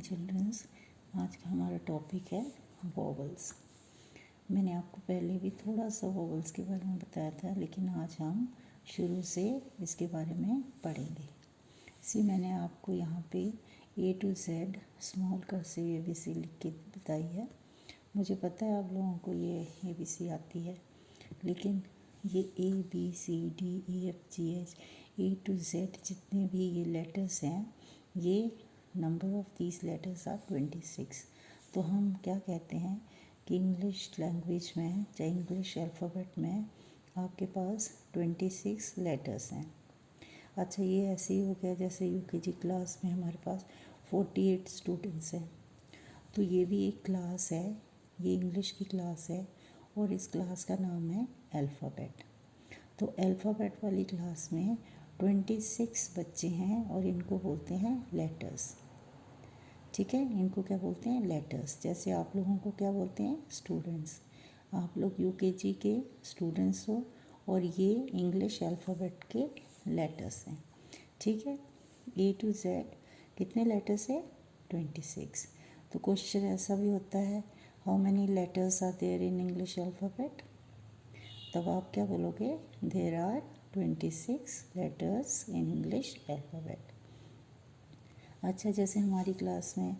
Children's. आज का हमारा टॉपिक है वॉवल्स। मैंने आपको पहले भी थोड़ा सा वॉवल्स के बारे में बताया था, लेकिन आज हम शुरू से इसके बारे में पढ़ेंगे। मैंने आपको यहाँ पे A to Z small cursive ABC लिख के बताई है। मुझे पता है आप लोगों को ये ABC आती है, लेकिन ये ABCDEFGH A to Z जितने भी ये लेटर्स हैं, ये number of these letters are 26। तो हम क्या कहते हैं कि इंग्लिश लैंग्वेज में या इंग्लिश अल्फ़ाबेट में आपके पास 26 लेटर्स हैं। अच्छा, ये ऐसे ही हो गया जैसे यूकेजी क्लास में हमारे पास 48 स्टूडेंट्स हैं। तो ये भी एक क्लास है, ये इंग्लिश की क्लास है और इस क्लास का नाम है अल्फ़ाबेट। तो अल्फ़ाबेट वाली क्लास में 26 बच्चे हैं और इनको बोलते हैं लेटर्स। ठीक है, इनको क्या बोलते हैं? लेटर्स। जैसे आप लोगों को क्या बोलते हैं? स्टूडेंट्स। आप लोग यूकेजी के स्टूडेंट्स हो और ये इंग्लिश अल्फ़ाबेट के लेटर्स हैं। ठीक है, A to Z कितने लेटर्स है? 26। तो क्वेश्चन ऐसा भी होता है, how many letters are there in English alphabet? तब आप क्या बोलोगे? There are 26 letters in English alphabet. अच्छा, जैसे हमारी क्लास में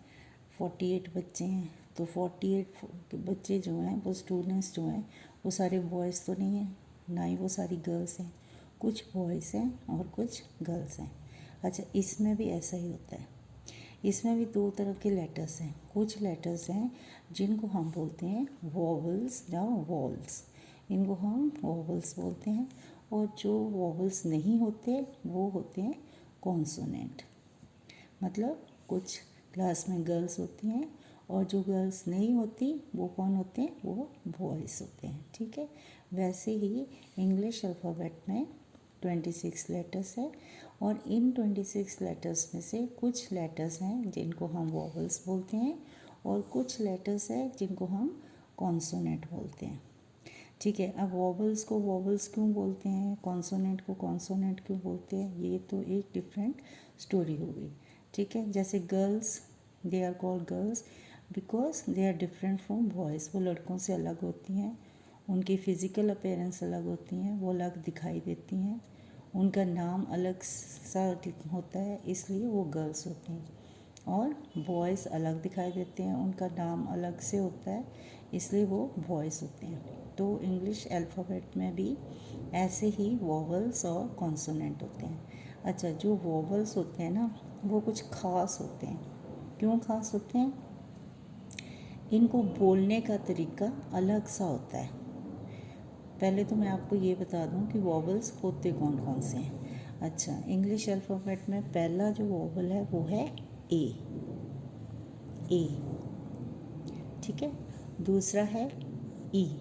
48 बच्चे हैं, तो 48 बच्चे जो हैं वो स्टूडेंट्स जो हैं वो सारे बॉयज़ तो नहीं हैं, ना ही वो सारी गर्ल्स हैं। कुछ बॉयज़ हैं और कुछ गर्ल्स हैं। अच्छा, इसमें भी ऐसा ही होता है। इसमें भी दो तरह के लेटर्स हैं। कुछ लेटर्स हैं जिनको हम बोलते हैं वॉवल्स या वॉल्स, इनको हम वॉवल्स बोलते हैं। और जो वॉवल्स नहीं होते वो होते हैं कॉन्सोनेंट। मतलब कुछ क्लास में गर्ल्स होती हैं और जो गर्ल्स नहीं होती वो कौन होते हैं? वो बॉयज़ होते हैं। ठीक है, वैसे ही इंग्लिश अल्फ़ाबेट में 26 लेटर्स है और इन 26 लेटर्स में से कुछ लेटर्स हैं जिनको हम वॉवल्स बोलते हैं और कुछ लेटर्स हैं जिनको हम कॉन्सोनेंट बोलते हैं। ठीक है, अब वॉवल्स को वॉवल्स क्यों बोलते हैं, कॉन्सोनेंट को कॉन्सोनेंट क्यों बोलते हैं, ये तो एक डिफरेंट स्टोरी हो गई। ठीक है, जैसे girls, they are called girls because they are different from boys. वो लड़कों से अलग होती हैं, उनकी फ़िज़िकल अपीयरेंस अलग होती हैं, वो अलग दिखाई देती हैं, उनका नाम अलग सा होता है, इसलिए वो गर्ल्स होती हैं। और बॉयज़ अलग दिखाई देते हैं, उनका नाम अलग से होता है, इसलिए वो बॉयज़ होते हैं। तो इंग्लिश अल्फ़ाबेट में भी ऐसे ही वॉवल्स और कॉन्सोनेंट होते हैं। अच्छा, जो वॉवल्स होते हैं ना वो कुछ ख़ास होते हैं। क्यों ख़ास होते हैं? इनको बोलने का तरीका अलग सा होता है। पहले तो मैं आपको ये बता दूं कि वॉवल्स होते कौन कौन से हैं। अच्छा, इंग्लिश अल्फ़ाबेट में पहला जो वॉवल है वो है ए। ठीक है, दूसरा है ई,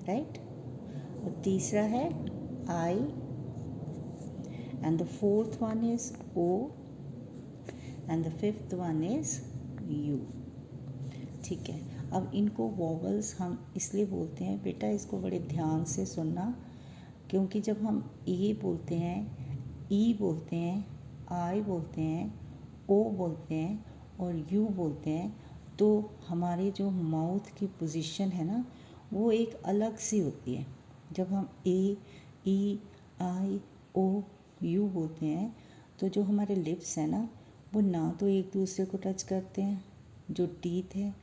राइट, और तीसरा है आई, and the fourth one is O, and the fifth one is U। ठीक है, अब इनको वॉवल्स हम इसलिए बोलते हैं, बेटा इसको बड़े ध्यान से सुनना, क्योंकि जब हम ए बोलते हैं, ई बोलते हैं, आई बोलते हैं, ओ बोलते हैं और यू बोलते हैं, तो हमारी जो माउथ की पोजीशन है ना वो एक अलग सी होती है। जब हम ए, ई, आई, ओ, यू बोलते हैं तो जो हमारे लिप्स हैं ना वो ना तो एक दूसरे को टच करते हैं, जो टीथ है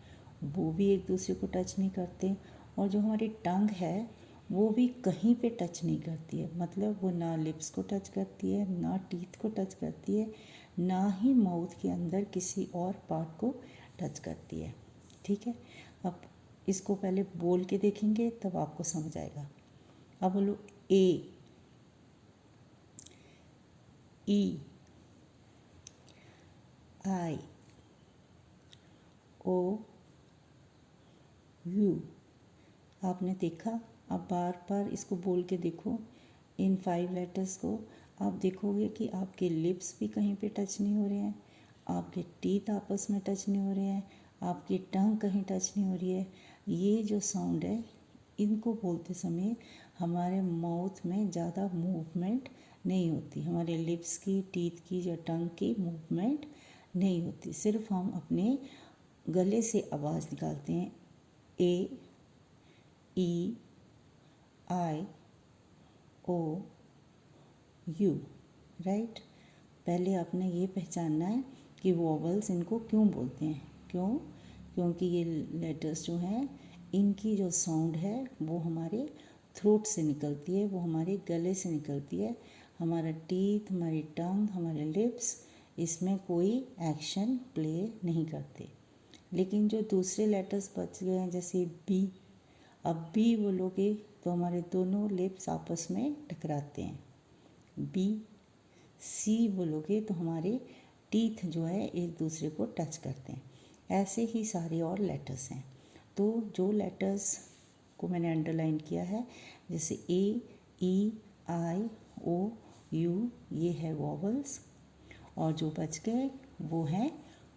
वो भी एक दूसरे को टच नहीं करते, और जो हमारी टंग है वो भी कहीं पे टच नहीं करती है। मतलब वो ना लिप्स को टच करती है, ना टीथ को टच करती है, ना ही माउथ के अंदर किसी और पार्ट को टच करती है। ठीक है, अब इसको पहले बोल के देखेंगे तब आपको समझ आएगा। अब बोलो ए, ई, आई, ओ, यू। आपने देखा? अब बार बार इसको बोल के देखो, इन 5 लेटर्स को। आप देखोगे कि आपके लिप्स भी कहीं पे टच नहीं हो रहे हैं, आपके टीथ आपस में टच नहीं हो रहे हैं, आपकी टंग कहीं टच नहीं हो रही है। ये जो साउंड है इनको बोलते समय हमारे माउथ में ज़्यादा मूवमेंट नहीं होती, हमारे लिप्स की, टीथ की या टंग की मूवमेंट नहीं होती, सिर्फ हम अपने गले से आवाज़ निकालते हैं। ए, ई, आई, ओ, यू, राइट। पहले आपने ये पहचानना है कि वोवल्स इनको क्यों बोलते हैं। क्योंकि ये लेटर्स जो हैं इनकी जो साउंड है वो हमारे थ्रोट से निकलती है, वो हमारे गले से निकलती है। हमारा टीथ, हमारी टंग, हमारे लिप्स इसमें कोई एक्शन प्ले नहीं करते। लेकिन जो दूसरे लेटर्स बच गए हैं जैसे बी, अब बी बोलोगे तो हमारे दोनों लिप्स आपस में टकराते हैं। बी, सी बोलोगे तो हमारे टीथ जो है एक दूसरे को टच करते हैं। ऐसे ही सारे और लेटर्स हैं। तो जो लेटर्स को मैंने अंडरलाइन किया है जैसे ए, ई, आई, ओ, यू, ये है वॉवल्स, और जो बच गए वो हैं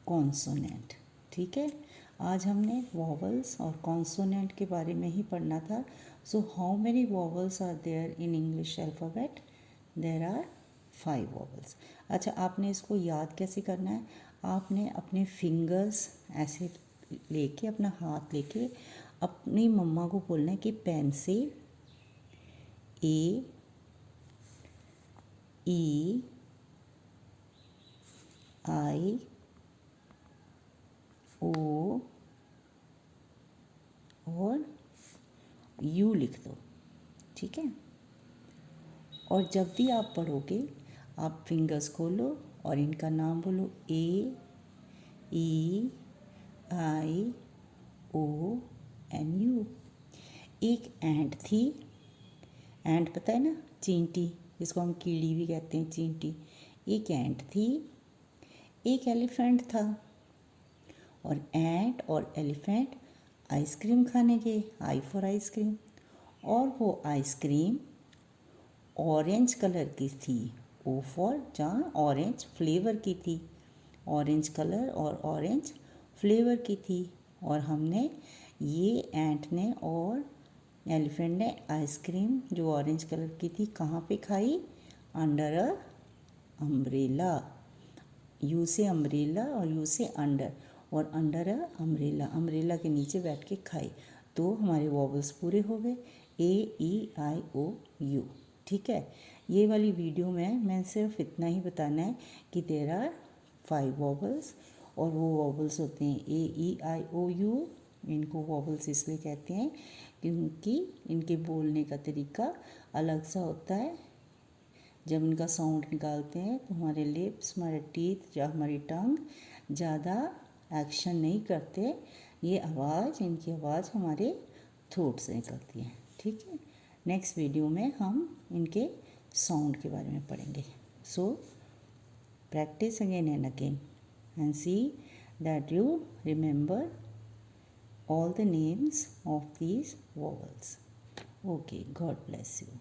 कॉन्सोनेंट। ठीक है, आज हमने वॉवल्स और कॉन्सोनेंट के बारे में ही पढ़ना था। So how many vowels are there in English alphabet? There are 5 vowels. अच्छा, आपने इसको याद कैसे करना है? आपने अपने फिंगर्स ऐसे लेके, अपना हाथ लेके अपनी मम्मा को बोलना है कि पेन से ए, ई, आई, ओ और यू लिख दो। ठीक है, और जब भी आप पढ़ोगे आप फिंगर्स खोलो और इनका नाम बोलो ए, ई, आई, ओ एन यू। एक एंट थी, एंट पता है ना, चींटी, जिसको हम कीड़ी भी कहते हैं, चींटी। एक एंट थी, एक एलिफेंट था, और एंट और एलिफेंट आइसक्रीम खाने गए, आई फॉर आइसक्रीम, और वो आइसक्रीम ऑरेंज कलर की थी, ओ फॉर जहाँ ऑरेंज फ्लेवर की थी, ऑरेंज कलर और ऑरेंज फ्लेवर की थी। और हमने ये एंट ने और एलिफेंट ने आइसक्रीम जो ऑरेंज कलर की थी कहाँ पे खाई? Under a umbrella. यू से अम्ब्रेला और यू से अंडर, और अंडर अ अम्ब्रेला, अम्ब्रेला के नीचे बैठ के खाई। तो हमारे वॉवल्स पूरे हो गए, ए, ई, आई, ओ, यू। ठीक है, ये वाली वीडियो में मैं सिर्फ इतना ही बताना है कि देयर आर 5 वॉवल्स, और वो वॉवल्स होते हैं ए, ई, आई, ओ, यू। इनको वॉवल्स इसलिए कहते हैं क्योंकि इनके बोलने का तरीका अलग सा होता है। जब इनका साउंड निकालते हैं तो हमारे लिप्स, हमारे टीथ या हमारी टंग ज़्यादा एक्शन नहीं करते। ये आवाज़, इनकी आवाज़ हमारे थ्रोट से निकलती है। ठीक है, नेक्स्ट वीडियो में हम इनके साउंड के बारे में पढ़ेंगे। So practice again and again and see that you remember all the names of these vowels. Okay, God bless you.